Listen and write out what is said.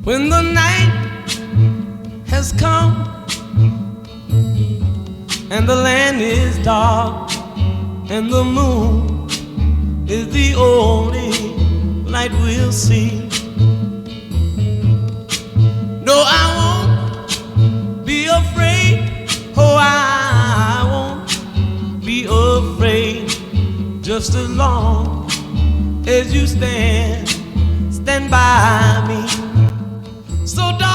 When the night has come and the land is dark and the moon is the only light we'll see. No, I won't be afraid. Oh, I won't be afraid. Just as long as you stand by me. So darling,